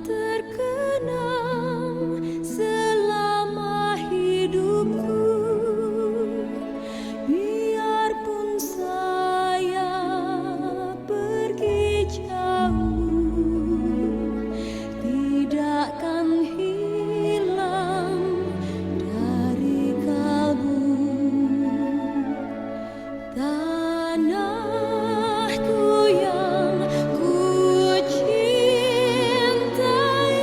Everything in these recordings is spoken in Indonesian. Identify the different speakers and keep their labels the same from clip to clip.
Speaker 1: terkenang selama hidupku, biarpun saya pergi jauh, tidakkan hilang dari kalbu. Tanahku yang ku cintai,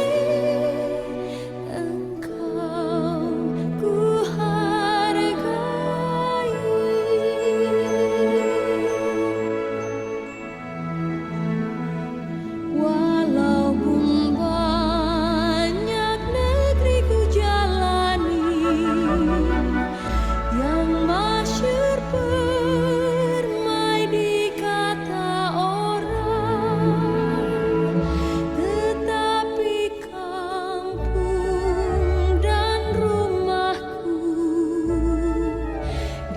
Speaker 1: engkau ku hargai. Walaupun banyak negeri ku jalani yang masyhur permai di kata orang, tetapi kampung dan rumahku,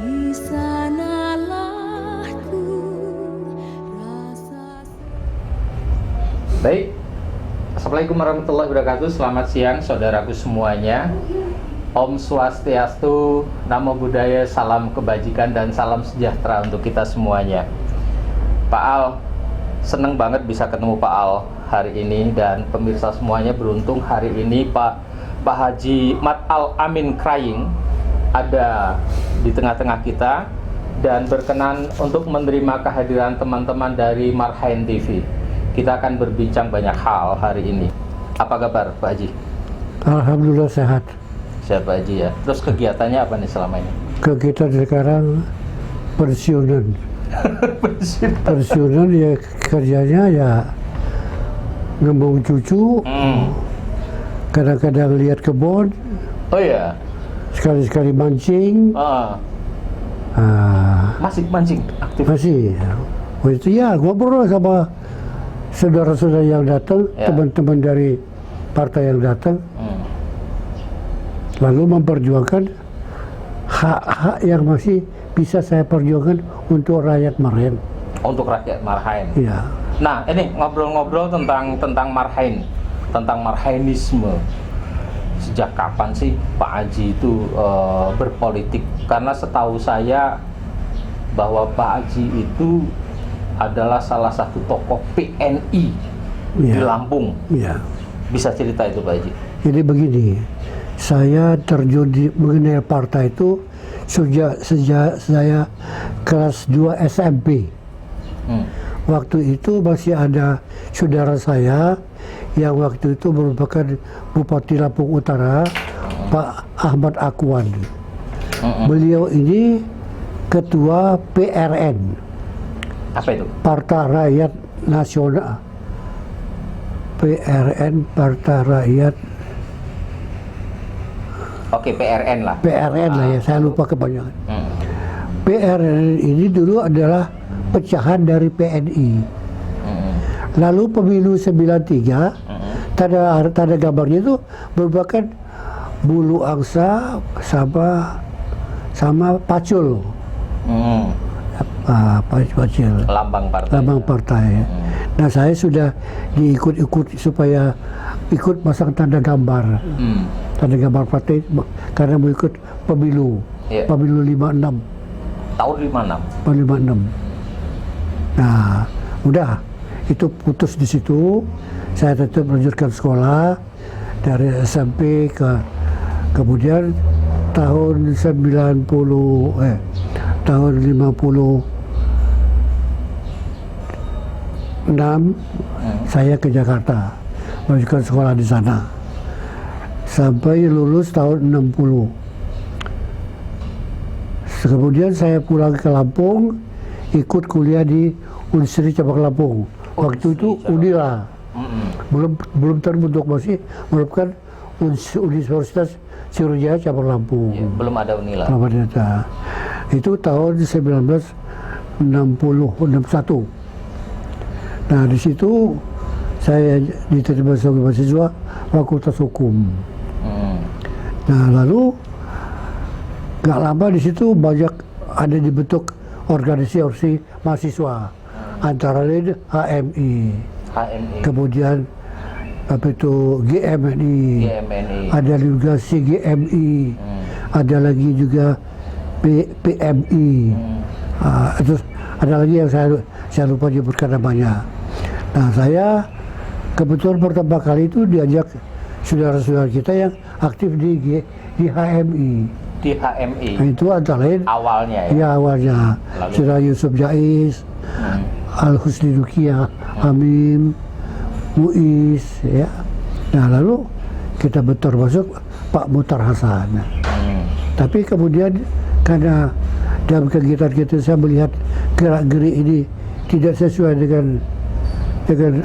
Speaker 1: di sanalah ku rasa.
Speaker 2: Baik, Assalamualaikum warahmatullahi wabarakatuh. Selamat siang saudaraku semuanya. Om Swastiastu, Namo Buddhaya, salam kebajikan dan salam sejahtera untuk kita semuanya. Pak Al, seneng banget bisa ketemu Pak Al hari ini, dan pemirsa semuanya beruntung hari ini Pak Haji Mat Al Amin Kraying ada di tengah-tengah kita dan berkenan untuk menerima kehadiran teman-teman dari Marhain TV. Kita akan berbincang banyak hal hari ini. Apa kabar Pak Haji?
Speaker 3: Alhamdulillah sehat.
Speaker 2: Sehat Pak Haji ya. Terus kegiatannya apa nih selama ini?
Speaker 3: Kegiatan sekarang pensiunan. Pensiunan ya, kerjanya ya ngembung cucu, kadang-kadang lihat kebun,
Speaker 2: Oh ya.
Speaker 3: sekali-sekali mancing.
Speaker 2: Masih mancing aktif.
Speaker 3: Masih. Oh itu ya, ngobrol sama saudara-saudara yang datang,
Speaker 2: Ya.
Speaker 3: teman-teman dari partai yang datang, lalu memperjuangkan hak-hak yang masih bisa saya perjuangkan untuk rakyat Marhain.
Speaker 2: Untuk rakyat Marhain.
Speaker 3: Iya.
Speaker 2: Nah, ini ngobrol-ngobrol tentang Marhain, tentang Marhainisme. Sejak kapan sih Pak Haji itu berpolitik? Karena setahu saya bahwa Pak Haji itu adalah salah satu tokoh PNI di
Speaker 3: Iya.
Speaker 2: Lampung.
Speaker 3: Iya.
Speaker 2: Bisa cerita itu Pak Haji?
Speaker 3: Jadi begini, saya terjun mengenai partai itu sejak saya kelas 2 SMP. Waktu itu masih ada saudara saya yang waktu itu merupakan Bupati Lampung Utara, Pak Ahmad Akwan. Beliau ini ketua PRN,
Speaker 2: Apa itu?
Speaker 3: Partai Rakyat Nasional. PRN, Partai Rakyat,
Speaker 2: Oke, PRN lah.
Speaker 3: PRN lah ya, saya lupa kebanyakan. PRN ini dulu adalah pecahan dari PNI. Lalu pemilu 93, tanda gambarnya itu merupakan bulu angsa sama pacul. Pacul.
Speaker 2: Lambang partai.
Speaker 3: Lambang partai. Nah, saya sudah diikut supaya ikut pasang tanda gambar. Tanda gambar partai karena mau ikut pemilu.
Speaker 2: Iya.
Speaker 3: Pemilu 56.
Speaker 2: Tahun 56.
Speaker 3: 56. Nah, udah itu putus di situ. Saya tetap melanjutkan sekolah dari SMP kemudian tahun 56 saya ke Jakarta melanjutkan sekolah di sana sampai lulus tahun 60. Kemudian saya pulang ke Lampung, ikut kuliah di Unisri Cabang Lampung. Waktu itu Unila belum terbentuk, masih merupakan Universitas Sriwijaya Cabang Lampung.
Speaker 2: Ya, belum ada Unila.
Speaker 3: Belum ada. Itu tahun 1961. Nah, di situ saya diterima sebagai mahasiswa Fakultas Hukum. Nah, lalu nggak lama di situ banyak ada dibentuk organisasi mahasiswa, antara lain HMI,
Speaker 2: HMI.
Speaker 3: kemudian apa itu GMNI, ada juga CGMI, ada lagi juga PMI, terus ada lagi yang saya lupa menyebutkan namanya. Nah, saya kebetulan pertama kali itu diajak saudara-saudara kita yang aktif di HMI.
Speaker 2: Di HMI.
Speaker 3: Nah, itu antara lain
Speaker 2: awalnya ya.
Speaker 3: Ya awalnya. Saudara Yusuf Jais, Al Husni Dukia, Hamim, Muiz, ya. Nah lalu kita bentar masuk Pak Muhtar Hasan. Tapi kemudian karena dalam kegiatan kita saya melihat gerak-gerik ini tidak sesuai dengan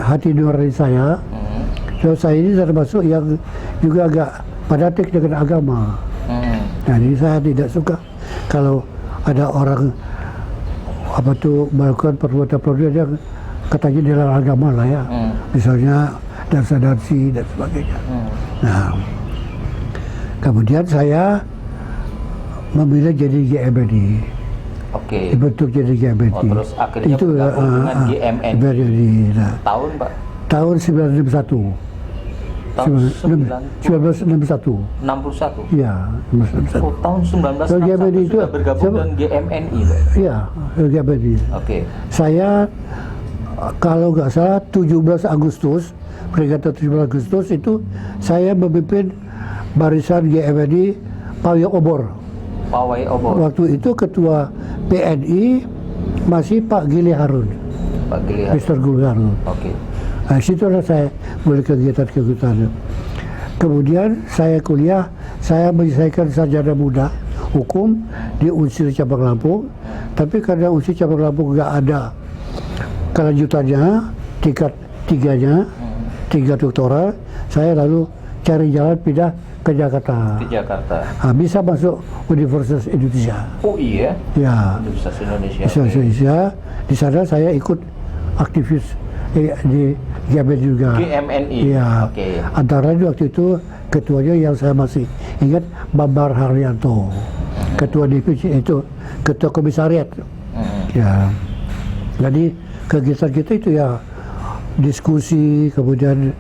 Speaker 3: hati nurani saya. So, saya ini termasuk yang juga agak fanatik dengan agama. Nah, jadi saya tidak suka kalau ada orang apa tuh melakukan perbuatan-perbuatan yang katanya dalam agama lah ya. Misalnya dansa-dansi dan sebagainya. Nah, kemudian saya memilih jadi GMNI.
Speaker 2: Oke.
Speaker 3: Dibentuk jadi GMNI.
Speaker 2: Oh, terus akhirnya
Speaker 3: itu
Speaker 2: bergabung dengan GMNI.
Speaker 3: Nah,
Speaker 2: tahun Pak?
Speaker 3: Tahun 1961.
Speaker 2: Tahun
Speaker 3: 1961.
Speaker 2: 61?
Speaker 3: Iya, 1961.
Speaker 2: Oh, tahun 1961
Speaker 3: itu
Speaker 2: sudah bergabung dengan GMNI Pak?
Speaker 3: Iya, GMNI.
Speaker 2: Oke.
Speaker 3: Saya kalau nggak salah 17 Agustus, peringatan 17 Agustus itu saya memimpin barisan GMNI Pawai Obor.
Speaker 2: Pawai Obor.
Speaker 3: Waktu itu ketua PNI masih Pak Gili Harun.
Speaker 2: Pak Gili Harun.
Speaker 3: Mr. Gili Harun.
Speaker 2: Oke.
Speaker 3: Nah, situlah saya mulai kegiatan-kegiatan. Kemudian saya kuliah, saya menyelesaikan sarjana muda hukum di Unsur Cabang Lampung. Tapi karena Unsur Cabang Lampung nggak ada kelanjutannya, tingkat 3-nya, 3 doktoral, saya lalu cari jalan pindah ke Jakarta.
Speaker 2: Di Jakarta.
Speaker 3: Nah, bisa masuk Universitas Indonesia.
Speaker 2: Oh iya?
Speaker 3: Ya.
Speaker 2: Universitas Indonesia.
Speaker 3: Universitas Indonesia. Di sana saya ikut aktivis di GMNI juga.
Speaker 2: GMNI.
Speaker 3: Iya.
Speaker 2: Oke.
Speaker 3: Antara waktu itu ketuanya yang saya masih ingat Bambang Haryanto. Ketua DPC itu, ketua komisariat. Ya. Jadi kegiatan kita itu ya diskusi, kemudian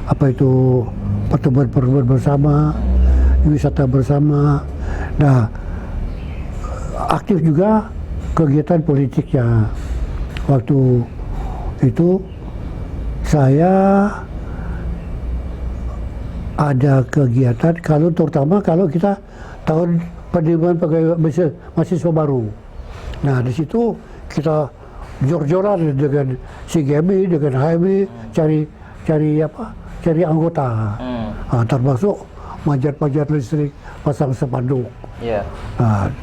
Speaker 3: apa itu pertemuan-pertemuan bersama, wisata bersama. Nah, aktif juga kegiatan politiknya. Waktu itu saya ada kegiatan terutama kalau kita tahun penerimaan pegawai mahasiswa baru. Nah, di situ kita jor-joran dengan CGMI, dengan HMI, cari anggota. Nah, termasuk manjat-manjat listrik, pasang spanduk.
Speaker 2: Yeah.
Speaker 3: Nah,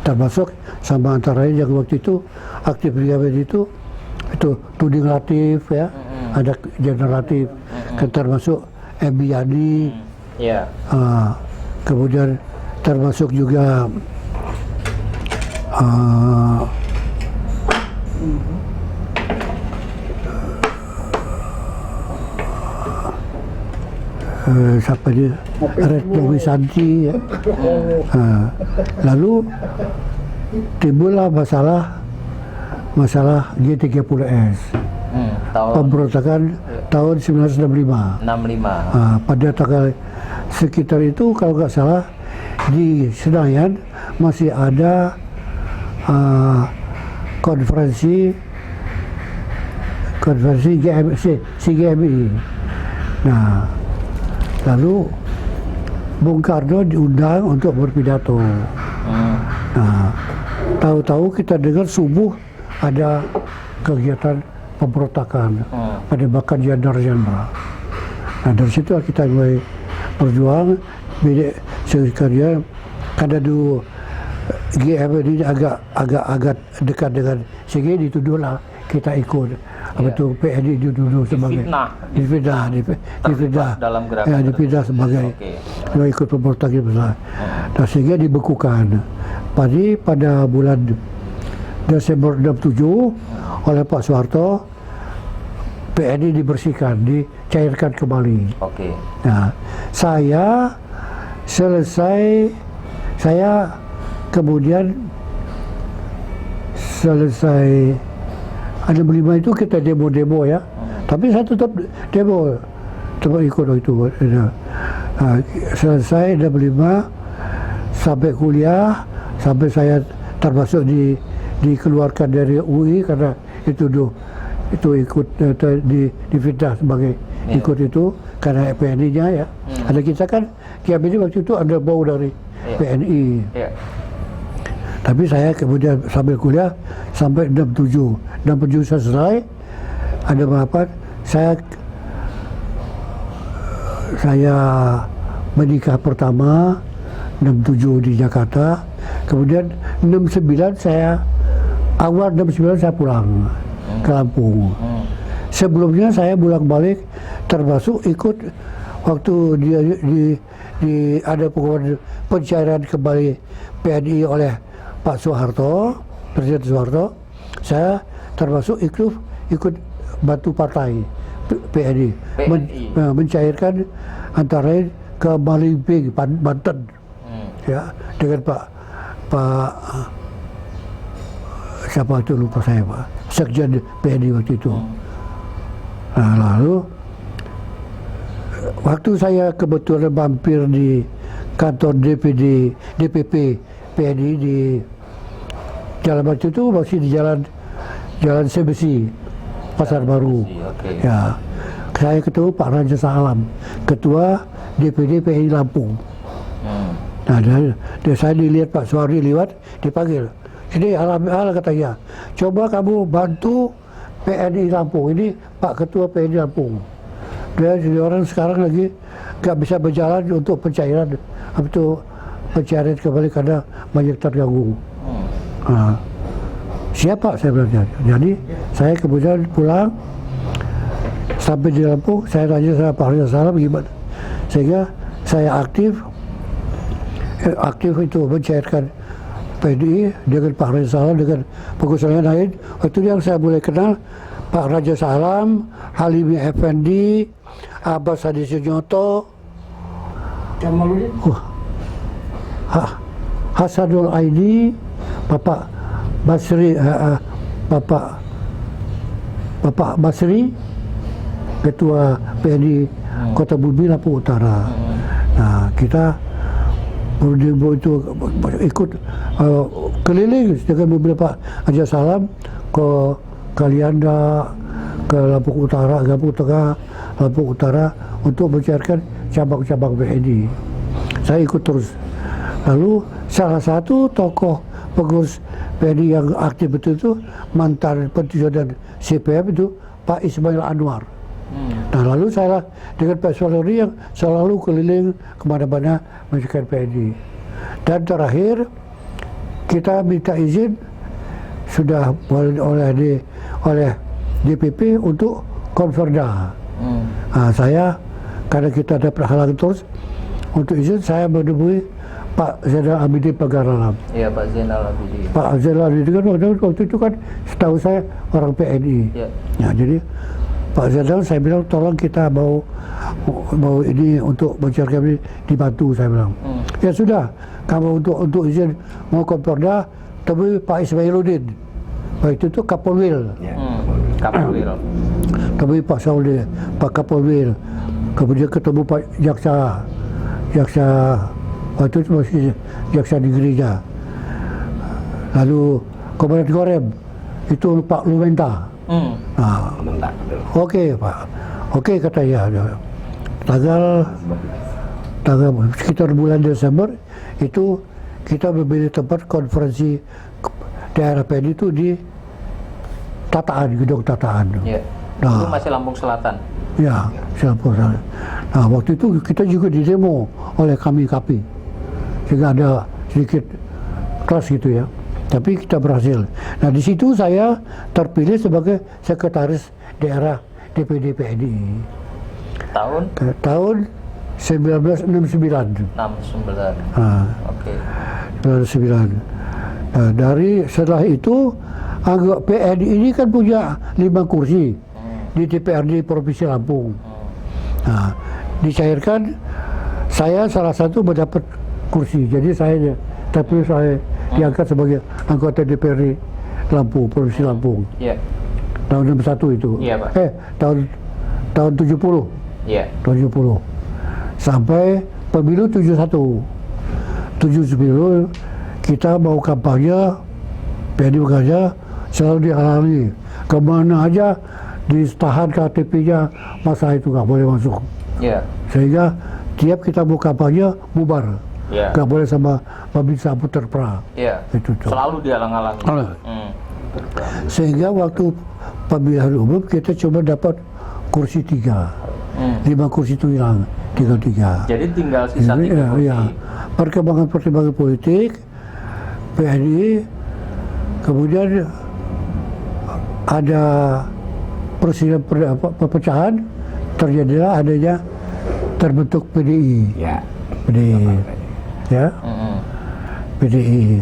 Speaker 3: termasuk sama antara lain yang waktu itu aktif di GMNI itu tuding latif ya, ada generatif, termasuk MBYANI.
Speaker 2: Yeah.
Speaker 3: Kemudian termasuk juga siapa dia? Retno Wisanti ya. Lalu timbullah masalah G30S. Pemberontakan tahun 1965.
Speaker 2: 65.
Speaker 3: Pada tanggal sekitar itu kalau nggak salah di Senayan masih ada konferensi CGMI. Nah, lalu Bung Karno diundang untuk berpidato. Nah, tahu-tahu kita dengar subuh ada kegiatan pemberontakan, penembakan jenderal-jenderal. Nah, dari situ kita mulai berjuang. Sekalian karena dulu GM ini agak dekat dengan CG, dituduhlah kita ikut. Apa itu PNI dituduh sebagai difitnah
Speaker 2: dalam gerakan
Speaker 3: ya, dipindah sebagai ikut pemberontakan besar. Nah, sehingga dibekukan. Pada bulan Desember 67 oleh Pak Soeharto, PNI dibersihkan, dicairkan kembali. Nah, saya kemudian selesai 65 itu kita demo ya, tapi saya tetap demo Tetap ikut waktu itu. Selesai 65 sampai kuliah, sampai saya termasuk dikeluarkan dari UI karena itu ikut difitnah sebagai ikut itu karena PNI-nya ya. Ada kita kan Kiam ini waktu itu ada bau dari PNI. Tapi saya kemudian sambil kuliah sampai 67 selesai, ada berapa? Saya menikah pertama 67 di Jakarta, kemudian 69 awal 69 saya pulang ke Lampung. Sebelumnya saya bolak-balik termasuk ikut waktu ada pencairan kembali PNI oleh Pak Soeharto, Presiden Soeharto. Saya termasuk ikut bantu partai PNI. Mencairkan antara lain ke Malibing, Banten, ya, dengan Pak siapa itu lupa saya, Pak Sekjen PNI waktu itu. Nah, lalu waktu saya kebetulan mampir di kantor DPP PNI di Jalan Batu itu masih di Jalan Sebesi, Pasar Baru. Ya, saya ketemu Pak Raja Salam, Ketua DPD PNI Lampung. Nah, saya dilihat Pak Suwardi lewat, dipanggil. Ini alhamdulillah katanya, coba kamu bantu PNI Lampung. Ini Pak Ketua PNI Lampung. Dia jadi orang sekarang lagi nggak bisa berjalan untuk pencairan kembali karena banyak terganggu. Nah, siapa saya bilang. Jadi saya kemudian pulang sampai di Lampung, saya tanya sama Pak Raja Salam gimana, sehingga saya aktif itu mencairkan PNI dengan Pak Raja Salam, dengan pengurus lain. Waktu yang saya mulai kenal Pak Raja Salam, Halimi Effendi, Abbas Hadi Sunyoto, Hasanul Aini, Bapak Basri, Ketua PNI Kota Bumi Lampung Utara. Nah, kita itu ikut keliling dengan beberapa Raja Salam ke Kalianda, ke Lampung Utara, Lampung Tengah, Lampung Utara untuk mencairkan cabang-cabang PNI. Saya ikut terus. Lalu salah satu tokoh pengurus PNI yang aktif betul itu mantan Presiden CPM itu Pak Ismail Anwar. Nah, lalu saya dengan Pak Solori yang selalu keliling kemana-mana mencairkan PNI. Dan terakhir kita minta izin sudah oleh DPP untuk konverda. Nah, saya karena kita ada perhalangan terus untuk izin, saya menemui Pak Zainal Abidin Pagaralam.
Speaker 2: Iya, Pak Zainal Abidin.
Speaker 3: Pak Zainal Abidin kan waktu itu kan setahu saya orang PNI. Ya. Ya, jadi Pak Zainal saya bilang tolong kita mau ini untuk mencairkan ini dibantu, saya bilang. Ya sudah, kamu untuk izin mau konverda temui Pak Ismailuddin. Waktu itu Kapolwil.
Speaker 2: Kapolwil.
Speaker 3: Temui Pak Saudi, Pak Kapolwil. Kemudian ketemu Pak Jaksa waktu itu masih Jaksa Negerinya. Lalu Komandan Korem itu Pak Lumenta. Nah, oke Pak, oke katanya. Tanggal sekitar bulan Desember itu kita memilih tempat konferensi daerah PNI itu di Tataan, Gedung Tataan.
Speaker 2: Ya. Nah, itu masih Lampung Selatan.
Speaker 3: Ya, Lampung Selatan. Nah, waktu itu kita juga didemo oleh kami KAPI, sehingga ada sedikit kelas gitu ya. Tapi kita berhasil. Nah, di situ saya terpilih sebagai sekretaris daerah DPD PNI. Tahun 1969.
Speaker 2: 69.
Speaker 3: Nah,
Speaker 2: Oke.
Speaker 3: 1969. Nah, setelah itu anggota PNI ini kan punya 5 kursi di DPRD Provinsi Lampung. Nah, dicairkan saya salah satu mendapat kursi. Jadi saya diangkat sebagai anggota DPRD Lampung, Provinsi Lampung.
Speaker 2: Iya.
Speaker 3: Tahun 61 itu.
Speaker 2: Iya, Pak.
Speaker 3: Tahun 70.
Speaker 2: Iya.
Speaker 3: 70 sampai pemilu 71. 79 kita mau kampanye, PNI bekerja selalu dihalangi. Kemana aja ditahan KTP-nya, masa itu nggak boleh masuk.
Speaker 2: Iya.
Speaker 3: Sehingga tiap kita mau kampanye bubar,
Speaker 2: Iya.
Speaker 3: nggak boleh sama Babinsa puter pra.
Speaker 2: Iya.
Speaker 3: Itu tuh.
Speaker 2: Selalu dihalang-halangi.
Speaker 3: Halang.
Speaker 2: Hmm.
Speaker 3: Sehingga waktu pemilihan umum kita cuma dapat kursi 3, 5 kursi itu hilang, tinggal 3.
Speaker 2: Jadi tinggal sisa 3
Speaker 3: Iya,
Speaker 2: kursi.
Speaker 3: iya. Perkembangan politik, PNI, kemudian ada perpecahan, terjadilah adanya terbentuk PDI.
Speaker 4: Ya.
Speaker 3: PDI, ya,
Speaker 2: Mm-mm.
Speaker 3: PDI.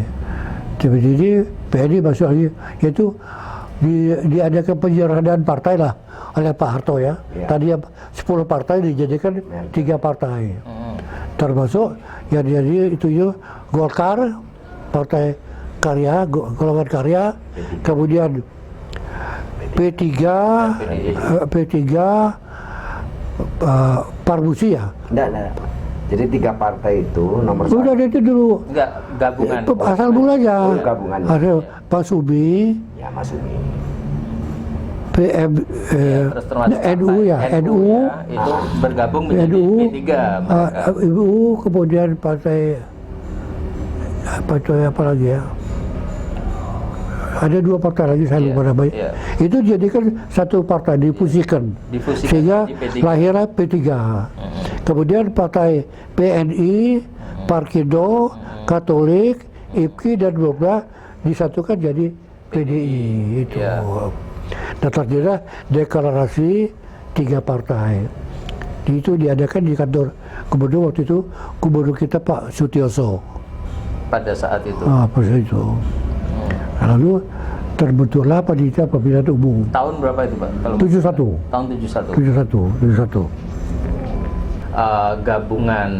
Speaker 3: Jadi PNI masuk lagi, yaitu diadakan penyerahan partai lah oleh Pak Harto ya.
Speaker 4: Ya.
Speaker 3: Tadi 10 partai dijadikan 3 partai.
Speaker 2: Mm-mm.
Speaker 3: Termasuk yang jadi itu Golkar, Partai Karya, Golongan Karya, kemudian P3, Parmusi ya.
Speaker 4: Enggak. Jadi 3 partai itu nomor satu.
Speaker 3: Udah itu dulu.
Speaker 2: Enggak, gabungan.
Speaker 3: Asal mulanya.
Speaker 4: Oh, gabungannya.
Speaker 3: Ada Pak Subi,
Speaker 4: Ya, Mas Umi.
Speaker 3: PM,
Speaker 2: Terus termasuk
Speaker 3: NU ya,
Speaker 2: partai
Speaker 3: NU,
Speaker 2: ya, itu bergabung menjadi
Speaker 3: NU,
Speaker 2: P3 mereka.
Speaker 3: IBU, kemudian partai apa lagi ya? Ada 2 partai lagi saya
Speaker 2: Iya,
Speaker 3: lupa namanya.
Speaker 2: iya.
Speaker 3: Itu jadikan satu partai difusikan,
Speaker 2: Difusikan
Speaker 3: sehingga
Speaker 2: jadi P3.
Speaker 3: lahirlah P3. Kemudian partai PNI, Parkindo, Katolik, IPKI dan beberapa disatukan jadi PDI itu.
Speaker 2: Iya.
Speaker 3: Nah, terjadilah deklarasi 3 partai. Itu diadakan di kantor gubernur waktu itu, gubernur kita Pak Sutioso.
Speaker 2: Pada saat itu.
Speaker 3: Pada itu. Lalu terbentuklah panitia pemilihan umum.
Speaker 2: Tahun berapa itu, Pak? Kalau
Speaker 3: 71.
Speaker 2: Tahun 71.
Speaker 3: 71.
Speaker 2: Gabungan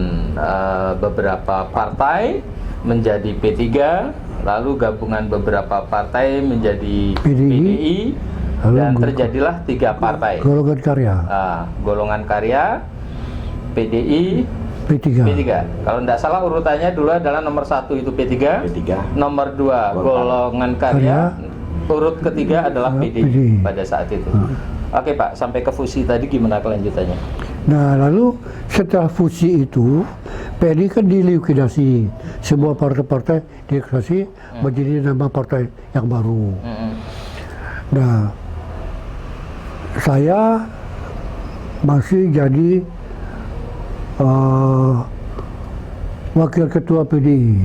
Speaker 2: beberapa partai menjadi P3, lalu gabungan beberapa partai menjadi PDI,
Speaker 3: Lalu
Speaker 2: dan terjadilah 3 partai.
Speaker 3: Golongan Karya,
Speaker 2: Golongan Karya, PDI,
Speaker 3: P3.
Speaker 2: P3. Kalau tidak salah urutannya dulu adalah nomor 1 itu P3,
Speaker 4: P3.
Speaker 2: nomor 2 Golongan Karya, urut ketiga adalah PDI
Speaker 3: PDI.
Speaker 2: pada saat itu. Oke Pak, sampai ke fusi tadi gimana kelanjutannya?
Speaker 3: Nah, lalu setelah fusi itu, PNI kan dilikuidasi. Semua partai-partai dilikuidasi menjadi nama partai yang baru. Nah, saya masih jadi wakil ketua PDI.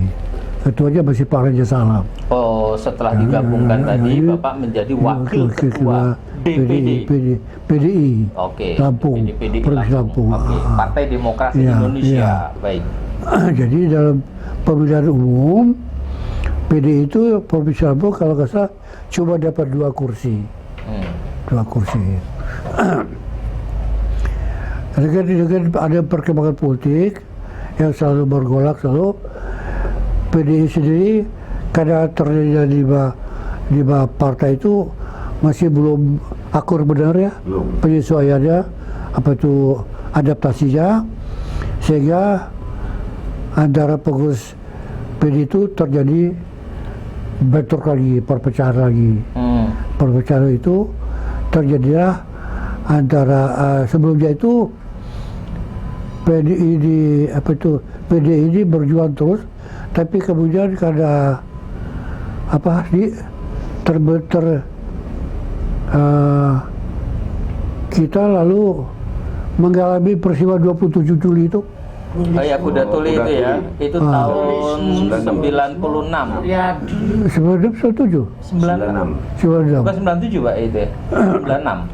Speaker 3: Ketuanya masih Pak Raja Salam.
Speaker 2: Oh, setelah digabungkan tadi Bapak menjadi wakil ketua DPD.
Speaker 3: PDI.
Speaker 2: Oke.
Speaker 3: Lampung,
Speaker 2: DPD
Speaker 3: Provinsi Lampung.
Speaker 2: Oke. Partai Demokrasi
Speaker 3: Iya,
Speaker 2: Indonesia.
Speaker 3: iya.
Speaker 2: Baik.
Speaker 3: Jadi dalam pemilihan umum PDI itu Provinsi Lampung kalau nggak salah cuma dapat 2 kursi. 2 kursi. Dengan ada perkembangan politik yang selalu bergolak selalu, PDI sendiri karena terjadi 5 partai itu masih belum akur benar ya penyesuaiannya, apa itu adaptasinya, sehingga antara pengurus PDI itu terjadi bentrok lagi, perpecahan lagi. Perpecahan itu terjadilah antara sebelumnya itu PDI ini berjuang terus, tapi kemudian karena kita lalu mengalami peristiwa 27 Juli itu.
Speaker 2: Oh ya, Kuda Tuli itu ya. Itu tahun 96.
Speaker 1: Ya,
Speaker 3: 97.
Speaker 2: 96. Bukan 97 Pak itu ya. 96.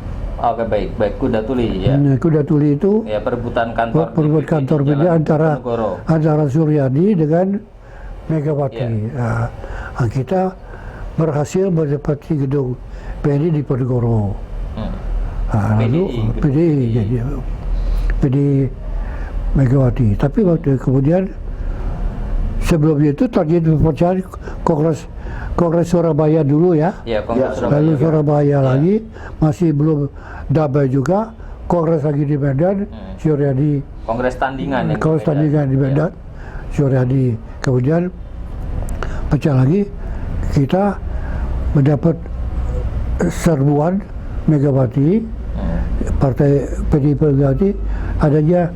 Speaker 2: Oke, baik. Kuda Tuli ya.
Speaker 3: Nah, Kuda Tuli itu
Speaker 2: Ya, perebutan kantor
Speaker 3: PDI antara Suryadi dengan Megawati.
Speaker 2: Ya.
Speaker 3: Nah, kita berhasil mendapati gedung PNI di Ponegoro. Lalu PDI Megawati. Tapi waktu kemudian sebelumnya itu terjadi perpecahan Kongres Surabaya dulu ya.
Speaker 2: Ya, Kongres
Speaker 3: Lalu
Speaker 2: Surabaya.
Speaker 3: Surabaya lagi masih belum damai juga, kongres lagi di Medan, Suryadi
Speaker 2: Kongres tandingan yang
Speaker 3: kongres tandingan di Medan, Suryadi kemudian pecah lagi, kita mendapat serbuan Megawati, partai PDI Megawati, adanya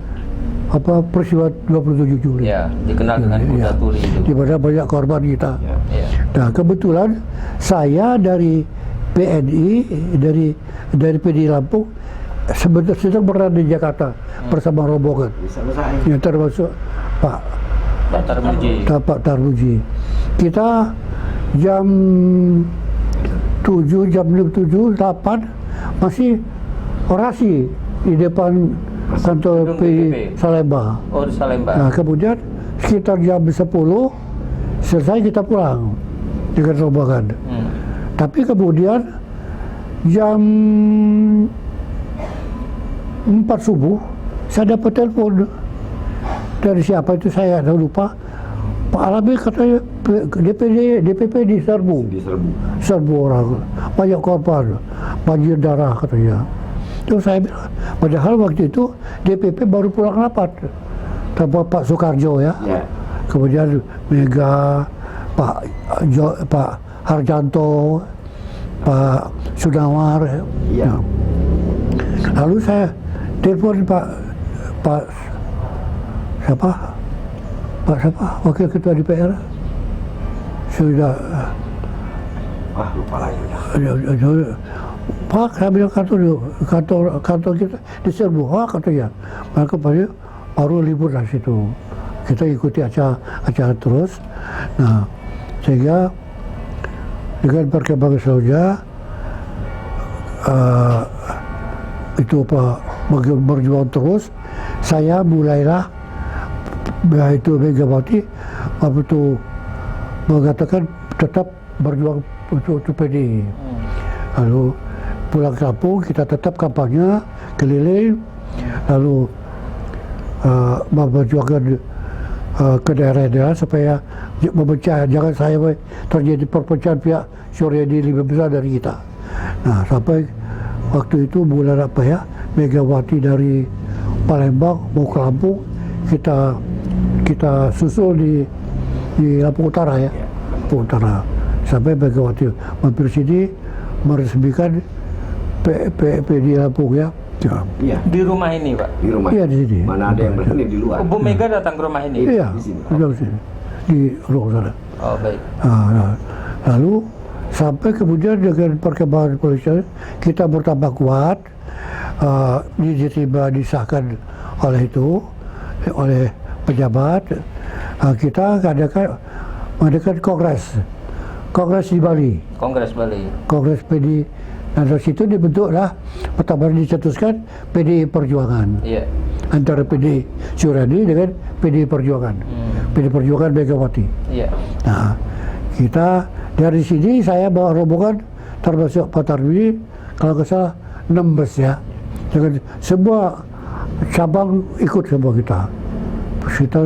Speaker 3: apa peristiwa 27 Juli.
Speaker 2: Ya, dikenal dengan Kuda Tuli itu.
Speaker 3: Di mana banyak korban kita.
Speaker 2: Ya.
Speaker 3: Nah, kebetulan saya dari PNI, dari PDI Lampung, sebenarnya sedang berada di Jakarta bersama rombongan. Yang termasuk Pak Tarmuji. Kita jam 7, jam 7, 8 masih orasi di depan kantor PDI Salemba.
Speaker 2: Oh, di Salemba.
Speaker 3: Nah, kemudian sekitar jam 10 selesai kita pulang dengan rombongan. Tapi kemudian jam 4 subuh saya dapat telepon dari siapa itu saya lupa. Pak Alabi katanya DPP diserbu orang, banyak korban, banjir darah katanya. Terus saya bilang, padahal waktu itu DPP baru pulang rapat tanpa Pak Soekarjo ya. Kemudian Mega, Pak Harjanto, Pak Sunawar. Ya. Lalu saya telepon Pak siapa wakil ketua DPR sudah
Speaker 4: lupa lagi.
Speaker 3: Pak, saya bilang kantor kita diserbu. Katanya. Maka baru libur dari situ. Kita ikuti acara terus. Nah, sehingga dengan perkembangan selanjutnya itu berjuang terus. Saya mulailah itu Megawati waktu itu mengatakan tetap berjuang untuk PDI. Lalu pulang kampung kita tetap kampanye keliling, lalu memperjuangkan ke daerah-daerah supaya memecah, jangan terjadi perpecahan pihak Suryadi lebih besar dari kita. Nah, sampai waktu itu bulan Megawati dari Palembang mau ke Lampung, kita susul di Lampung Utara ya, Lampung Utara, sampai Megawati mampir sini meresmikan PDI Lampung ya.
Speaker 4: Iya.
Speaker 2: Di rumah ini, Pak?
Speaker 4: Di rumah.
Speaker 3: Iya, di sini.
Speaker 4: Mana ada yang berani di luar?
Speaker 2: Bu Mega datang ke rumah ini?
Speaker 3: Iya,
Speaker 4: di sini.
Speaker 3: di sini. Di ruang sana.
Speaker 2: Oh, baik.
Speaker 3: Nah, lalu sampai kemudian dengan perkembangan polisi kita bertambah kuat, diterima disahkan oleh pejabat. Kita mengadakan kongres di Bali. Kongres PDI. Nah, dari situ dibentuklah, pertama dicetuskan PDI Perjuangan.
Speaker 2: Iya.
Speaker 3: Antara PDI Suryadi dengan PDI Perjuangan. PDI Perjuangan Megawati.
Speaker 2: Iya.
Speaker 3: Nah, kita dari sini saya bawa rombongan termasuk Pak Tarwi, kalau nggak salah 6 bus ya. Dengan semua cabang ikut semua kita. Sekitar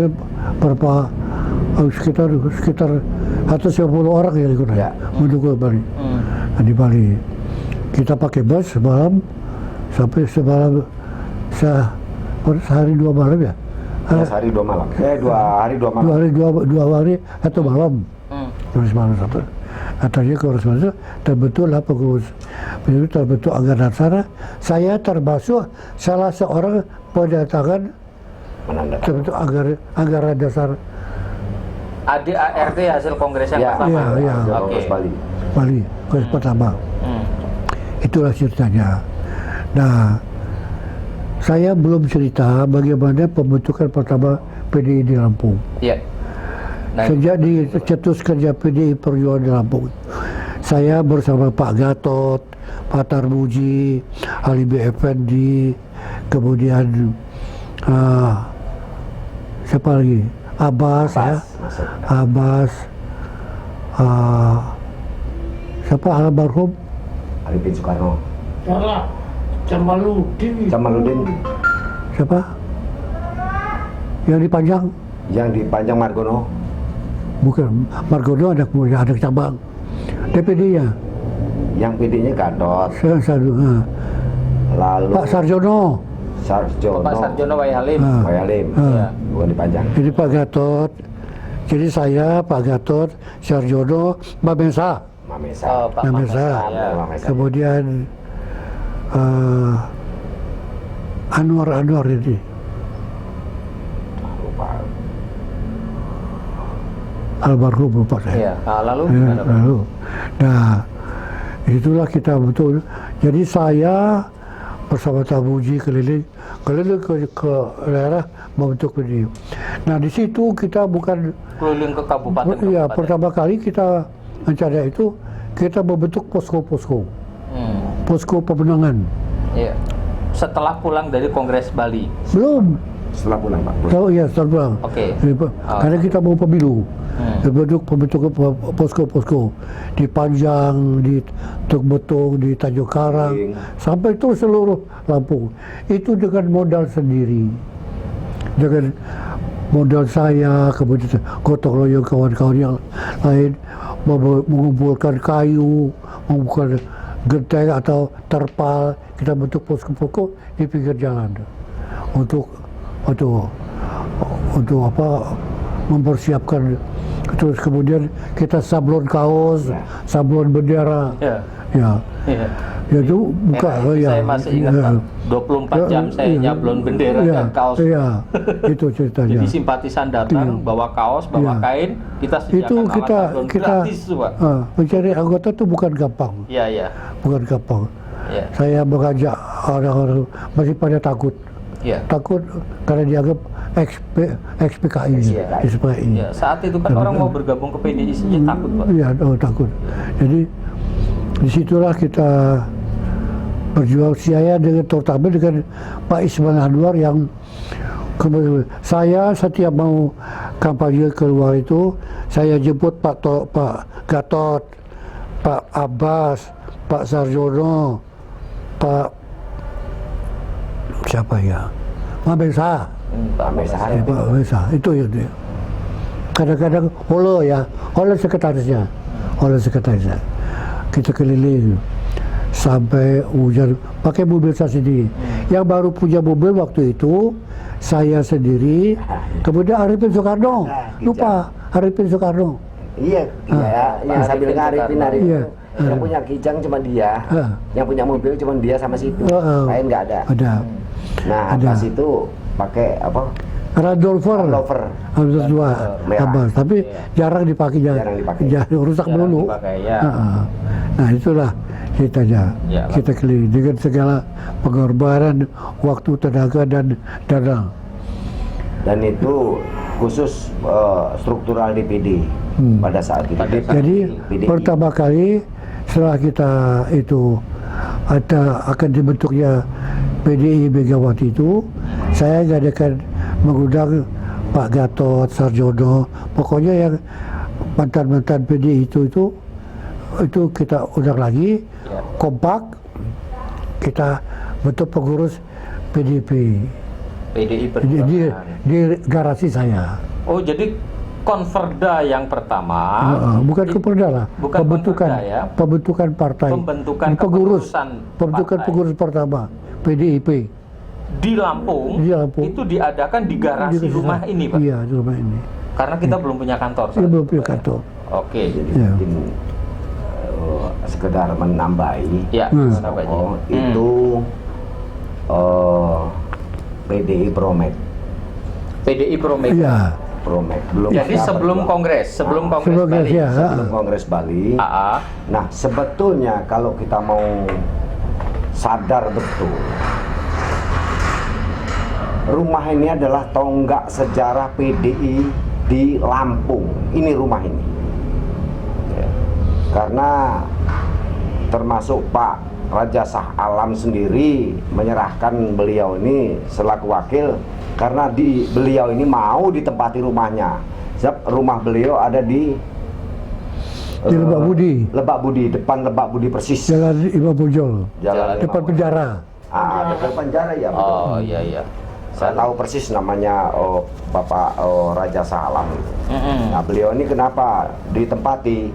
Speaker 3: 150 orang yang ikut mendukung Bali. Nah, di Bali kita pakai bus semalam sampai semalam sehari 2 malam ya.
Speaker 4: Sehari 2 malam. 2 hari 2 malam.
Speaker 3: 2 hari 1 malam. Terus malam sampai. Akhirnya kongres itu terbentuklah pengurus. Itu terbentuk Anggaran Dasar. Saya termasuk salah seorang pendatangan terbentuk Anggaran Dasar.
Speaker 2: ADART hasil kongres yang pertama.
Speaker 3: Iya.
Speaker 2: Oke.
Speaker 3: Bali, kongres pertama. Itulah ceritanya. Nah, saya belum cerita bagaimana pembentukan pertama PDI di Lampung.
Speaker 2: Iya. Nah,
Speaker 3: sejak dicetuskannya PDI Perjuangan di Lampung, saya bersama Pak Gatot, Pak Tarmuji, Ali B. Effendi, kemudian siapa lagi? Abbas ya, Abbas, siapa almarhum?
Speaker 4: Ali bin Soekarno.
Speaker 5: Salah,
Speaker 4: Jamaluddin.
Speaker 3: Siapa? Yang dipanjang?
Speaker 4: Yang dipanjang Margono.
Speaker 3: Bukan, Margono ada cabang. DPD-nya?
Speaker 4: Yang PD-nya Gatot. lalu
Speaker 3: Pak Sarjono.
Speaker 4: Sarjono,
Speaker 2: Pak Sarjono Waihalim.
Speaker 3: Ah.
Speaker 4: Wayalim,
Speaker 3: Ah.
Speaker 4: bukan dipanjang.
Speaker 3: Jadi Pak Gatot. Jadi saya, Pak Gatot, Sarjono, Mbak Mesa.
Speaker 4: Mamesa.
Speaker 2: Oh, Pak
Speaker 3: Mbak
Speaker 2: Mamesa.
Speaker 3: Mesa.
Speaker 2: Ya.
Speaker 4: Mamesa.
Speaker 3: Kemudian Anwar ini.
Speaker 4: Lupa.
Speaker 3: Almarhum lupa saya.
Speaker 2: Iya. Nah, lalu
Speaker 3: Ya,
Speaker 2: gimana, Pak?
Speaker 3: lalu, nah itulah kita betul. Jadi saya bersama Tabuji keliling ke daerah membentuk PDI. Nah di situ kita bukan,
Speaker 2: Keliling ke kabupaten.
Speaker 3: iya pertama kali kita rencana itu kita membentuk posko-posko, posko pemenangan.
Speaker 2: Iya. Setelah pulang dari Kongres Bali.
Speaker 3: Belum,
Speaker 4: Setelah pulang Pak.
Speaker 3: tahu ya setelah pulang.
Speaker 2: Oke.
Speaker 3: Karena kita mau pemilu. Pembentuk posko-posko di Panjang, di Tuk Betung, di Tanjung Karang, sampai itu seluruh Lampung. Itu dengan modal sendiri, dengan modal saya, kemudian gotong royong kawan-kawan yang lain, mengumpulkan kayu, mengumpulkan genteng atau terpal, kita bentuk posko-posko di pinggir jalan untuk apa, mempersiapkan. Terus kemudian kita sablon kaos, sablon bendera,
Speaker 2: Iya.
Speaker 3: ya,
Speaker 2: Iya.
Speaker 3: ya itu buka, ya,
Speaker 2: Saya masih ingat,
Speaker 3: ya.
Speaker 2: Pak. 24 jam saya
Speaker 3: Iya.
Speaker 2: nyablon bendera
Speaker 3: Iya,
Speaker 2: dan kaos.
Speaker 3: iya, itu ceritanya.
Speaker 2: Jadi simpatisan datang,
Speaker 3: Iya.
Speaker 2: bawa kaos, bawa
Speaker 3: Iya.
Speaker 2: kain, kita sediakan
Speaker 3: Itu
Speaker 2: alat sablon
Speaker 3: kita
Speaker 2: gratis, Pak.
Speaker 3: mencari anggota itu bukan gampang,
Speaker 2: Iya, iya.
Speaker 3: bukan gampang.
Speaker 2: Iya.
Speaker 3: Saya mengajak orang-orang masih pada takut karena dianggap XPKI,
Speaker 2: Iya.
Speaker 3: XPKI.
Speaker 2: Iya, saat itu kan orang mau bergabung ke PDI saja takut, Pak.
Speaker 3: Iya, takut. Jadi disitulah kita berjuang, saya dengan terutama dengan Pak Ismail Anwar yang saya setiap mau kampanye keluar itu saya jemput Pak Gatot, Pak Abbas, Pak Sarjono, Pak siapa ya, Pak Mesa.
Speaker 2: Pak Mesa.
Speaker 3: Pak Mesa, itu ya dia. Kadang-kadang Holo sekretarisnya. Kita keliling sampai hujan pakai mobil saya sendiri. Yang baru punya mobil waktu itu saya sendiri. Kemudian Arifin Soekarno, lupa Arifin Soekarno.
Speaker 4: Iya, yang sambil ngaripin
Speaker 3: Iya.
Speaker 4: Yang punya kijang cuma dia, yang punya mobil cuma dia sama situ, lain nggak ada.
Speaker 3: Ada.
Speaker 4: Nah,
Speaker 3: Ada.
Speaker 4: atas itu pakai apa?
Speaker 3: Radolfer.
Speaker 4: Lover.
Speaker 3: Habis dua,
Speaker 4: merah.
Speaker 3: Abbas. Tapi jarang dipakai,
Speaker 4: Jarang dipakai.
Speaker 3: rusak
Speaker 2: Jarang
Speaker 3: dulu.
Speaker 2: dipakai, ya.
Speaker 3: Nah itulah ceritanya.
Speaker 2: Ya,
Speaker 3: Kita keliling dengan segala pengorbanan waktu, tenaga dan dana.
Speaker 4: Dan itu khusus struktural DPD pada saat itu.
Speaker 3: Jadi
Speaker 4: PDI.
Speaker 3: pertama kali setelah kita itu akan dibentuknya PDI Megawati itu, saya ngadakan mengundang Pak Gatot, Sarjono, pokoknya yang mantan-mantan PDI itu kita undang lagi, kompak, kita bentuk pengurus PDIP
Speaker 2: PDI
Speaker 3: di
Speaker 2: Perjuangan.
Speaker 3: garasi saya.
Speaker 2: Oh, jadi konverda yang pertama.
Speaker 3: Bukan keperda lah,
Speaker 2: Bukan konverda, ya.
Speaker 3: pembentukan partai,
Speaker 2: Pembentukan
Speaker 3: pengurus,
Speaker 2: kepengurusan
Speaker 3: pembentukan
Speaker 2: partai.
Speaker 3: pengurus pertama PDIP
Speaker 2: Di Lampung,
Speaker 3: Di Lampung.
Speaker 2: itu diadakan di garasi rumah ini, Pak.
Speaker 3: Iya, di rumah ini.
Speaker 2: Karena kita belum punya kantor.
Speaker 3: Dia
Speaker 2: saat
Speaker 3: belum
Speaker 2: itu,
Speaker 3: punya
Speaker 2: Pak, ya.
Speaker 3: kantor.
Speaker 2: Oke.
Speaker 4: Jadi
Speaker 3: Ya.
Speaker 4: mungkin sekedar menambahi.
Speaker 2: Ya,
Speaker 3: Hmm.
Speaker 4: Itu PDI Promek.
Speaker 2: PDI Promega.
Speaker 3: Iya,
Speaker 4: Promek. Belum
Speaker 2: Jadi
Speaker 4: siapa
Speaker 2: sebelum
Speaker 4: juga.
Speaker 2: kongres, sebelum kongres
Speaker 3: sebelum
Speaker 2: Bali.
Speaker 3: ya,
Speaker 4: Sebelum Kongres Bali.
Speaker 2: AA.
Speaker 4: Nah, sebetulnya kalau kita mau sadar betul, rumah ini adalah tonggak sejarah PDI di Lampung. Ini rumah ini. Ya. Karena termasuk Pak Raja Shah Alam sendiri menyerahkan beliau ini selaku wakil karena beliau ini mau ditempati rumahnya. Sebab rumah beliau ada di
Speaker 3: Lebak Budi,
Speaker 4: Lebak Budi, depan Lebak Budi persis.
Speaker 3: Jalan Imam Bonjol,
Speaker 4: Jalan
Speaker 3: depan penjara.
Speaker 4: depan penjara ya. Betul.
Speaker 2: Oh, iya, iya.
Speaker 4: Saya tahu persis namanya Bapak Raja Shah Alam. Nah, beliau ini kenapa ditempati?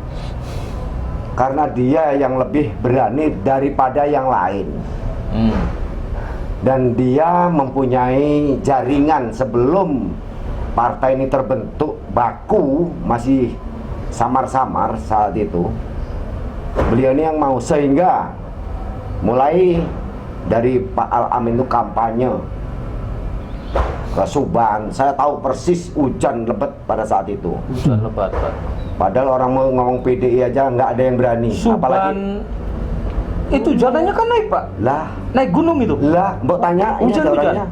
Speaker 4: Karena dia yang lebih berani daripada yang lain. Dan dia mempunyai jaringan sebelum partai ini terbentuk baku, masih samar-samar saat itu. Beliau ini yang mau, sehingga mulai dari Pak Al-Amin itu kampanye ke Subang. Saya tahu persis hujan lebat pada saat itu.
Speaker 2: Hujan lebat, Pak.
Speaker 4: Padahal orang mau ngomong PDI aja nggak ada yang berani.
Speaker 2: Suban itu jalannya kan naik, Pak.
Speaker 4: Lah,
Speaker 2: Naik gunung itu.
Speaker 4: lah, mbok tanya ini ada
Speaker 2: Hujan-hujan.
Speaker 4: orangnya.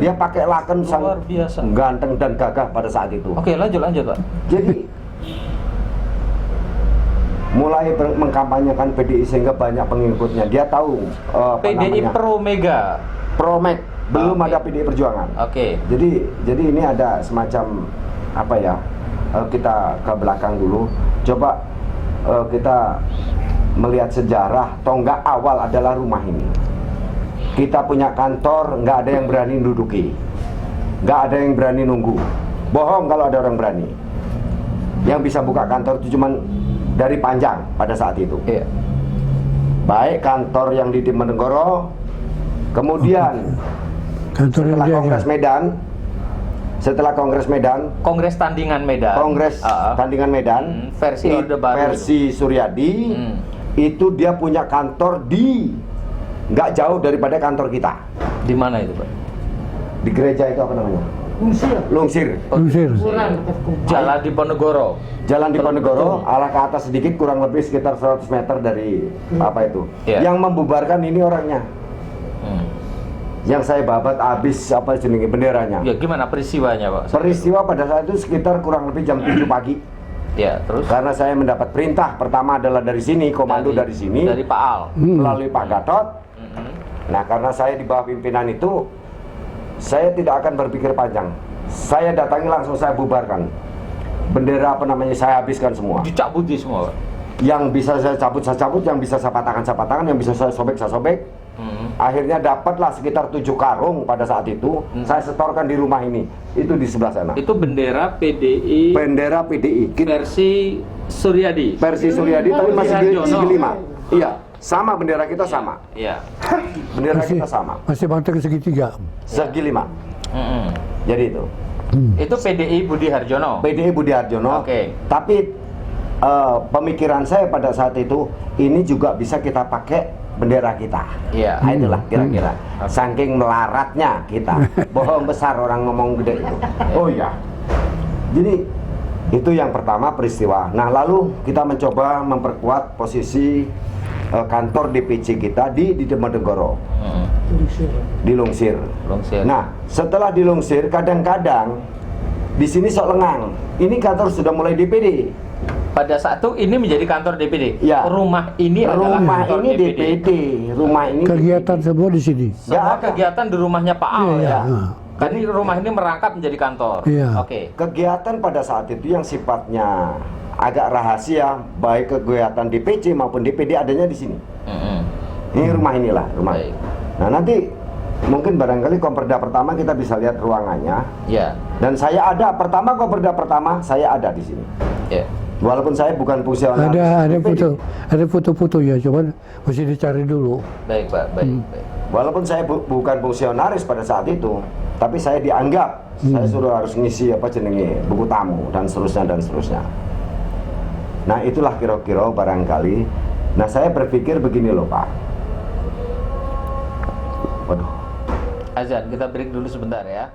Speaker 4: Dia pakai laken
Speaker 2: Luar
Speaker 4: sangat
Speaker 2: biasa.
Speaker 4: ganteng dan gagah pada saat itu.
Speaker 2: Oke, lanjut, Pak.
Speaker 4: Jadi mulai mengkampanyekan PDI sehingga banyak pengikutnya. Dia tahu
Speaker 2: PDI Pro Mega.
Speaker 4: Promek, belum
Speaker 2: Oke.
Speaker 4: ada PDI Perjuangan.
Speaker 2: Oke.
Speaker 4: Jadi ini ada semacam apa ya? Kita ke belakang dulu. Coba kita melihat sejarah. Tonggak awal adalah rumah ini. Kita punya kantor, nggak ada yang berani duduki, nggak ada yang berani nunggu. Bohong kalau ada orang berani. Yang bisa buka kantor itu cuman dari Panjang pada saat itu.
Speaker 2: Iya.
Speaker 4: Baik kantor yang di Diponegoro, kemudian
Speaker 3: Kantor yang
Speaker 4: setelah
Speaker 3: dia
Speaker 4: Kongres Medan,
Speaker 2: Kongres Tandingan Medan.
Speaker 4: Kongres Tandingan Medan,
Speaker 2: versi Orde Baru.
Speaker 4: versi Suryadi, itu dia punya kantor di nggak jauh daripada kantor kita.
Speaker 2: Di mana itu, Pak?
Speaker 4: Di gereja itu apa namanya? Lungsir.
Speaker 3: Lungsir.
Speaker 2: Jalan Diponegoro.
Speaker 4: Jalan Diponegoro, arah ke atas sedikit, kurang lebih sekitar 100 meter dari apa itu.
Speaker 2: Iya.
Speaker 4: Yang membubarkan ini orangnya. Yang saya babat habis apa jenenge benderanya.
Speaker 2: Ya, gimana peristiwanya, Pak?
Speaker 4: Peristiwa pada saat itu sekitar kurang lebih jam 7 pagi.
Speaker 2: Ya, terus
Speaker 4: Karena saya mendapat perintah pertama adalah dari sini, komando dari sini,
Speaker 2: dari Pak Al.
Speaker 4: melalui Pak Gatot. Nah, karena saya di bawah pimpinan itu, saya tidak akan berpikir panjang. Saya datangi langsung, saya bubarkan. Bendera apa namanya saya habiskan semua.
Speaker 2: Dicabuti semua, Pak.
Speaker 4: Yang bisa saya cabut, yang bisa saya patahkan, yang bisa saya sobek, saya sobek. Akhirnya dapatlah sekitar 7 karung pada saat itu. Saya setorkan di rumah ini. Itu di sebelah sana.
Speaker 2: Itu bendera PDI
Speaker 4: Bendera PDI.
Speaker 2: versi Suryadi.
Speaker 4: Versi Suryadi tapi masih di
Speaker 2: Harjono.
Speaker 4: segi 5. Iya, sama bendera kita sama.
Speaker 2: Iya.
Speaker 4: Bendera kita sama.
Speaker 3: Masih banteng segitiga.
Speaker 4: Segi 5. Jadi itu.
Speaker 2: Itu PDI Budi Harjono.
Speaker 4: PDI Budi Harjono.
Speaker 2: Oke.
Speaker 4: Tapi pemikiran saya pada saat itu, ini juga bisa kita pakai bendera kita.
Speaker 2: Iya.
Speaker 4: Nah, itulah kira-kira. Saking melaratnya kita. Bohong besar orang ngomong gede itu. Oh iya. Jadi itu yang pertama peristiwa. Nah, lalu kita mencoba memperkuat posisi kantor DPC kita di Diponegoro. Di Lungsir.
Speaker 2: Lungsir.
Speaker 4: Nah, setelah di Lungsir, kadang-kadang di sini sok lengang. Ini kantor sudah mulai DPD.
Speaker 2: Pada saat itu ini menjadi kantor DPD.
Speaker 4: Ya.
Speaker 2: Rumah ini adalah
Speaker 4: Rumah
Speaker 2: kantor
Speaker 4: ini DPD. Rumah ini
Speaker 3: Kegiatan semua di sini.
Speaker 2: Semua
Speaker 4: Nggak ada.
Speaker 2: kegiatan di rumahnya Pak Al
Speaker 3: Iya,
Speaker 2: ya.
Speaker 3: iya.
Speaker 2: Kan ini rumah ini merangkap menjadi kantor.
Speaker 3: Iya.
Speaker 2: Oke.
Speaker 4: kegiatan pada saat itu yang sifatnya agak rahasia, baik kegiatan DPC maupun DPD adanya di sini. Ini rumah inilah, rumah.
Speaker 2: Baik.
Speaker 4: Nah, nanti mungkin barangkali Komperda pertama kita bisa lihat ruangannya.
Speaker 2: Ya.
Speaker 4: Dan saya ada Komperda pertama saya ada di sini.
Speaker 2: Ya.
Speaker 4: Walaupun saya bukan fungsionaris
Speaker 3: Ada
Speaker 4: DPD.
Speaker 3: foto-foto ya, cuman mesti dicari dulu.
Speaker 2: Baik, Pak. Baik. Baik.
Speaker 4: Walaupun saya bukan fungsionaris pada saat itu, tapi saya dianggap saya sudah harus ngisi apa jenenge buku tamu dan seterusnya. Nah, itulah kira-kira barangkali. Nah, saya berpikir begini loh, Pak. Waduh.
Speaker 2: Azan, kita break dulu sebentar ya.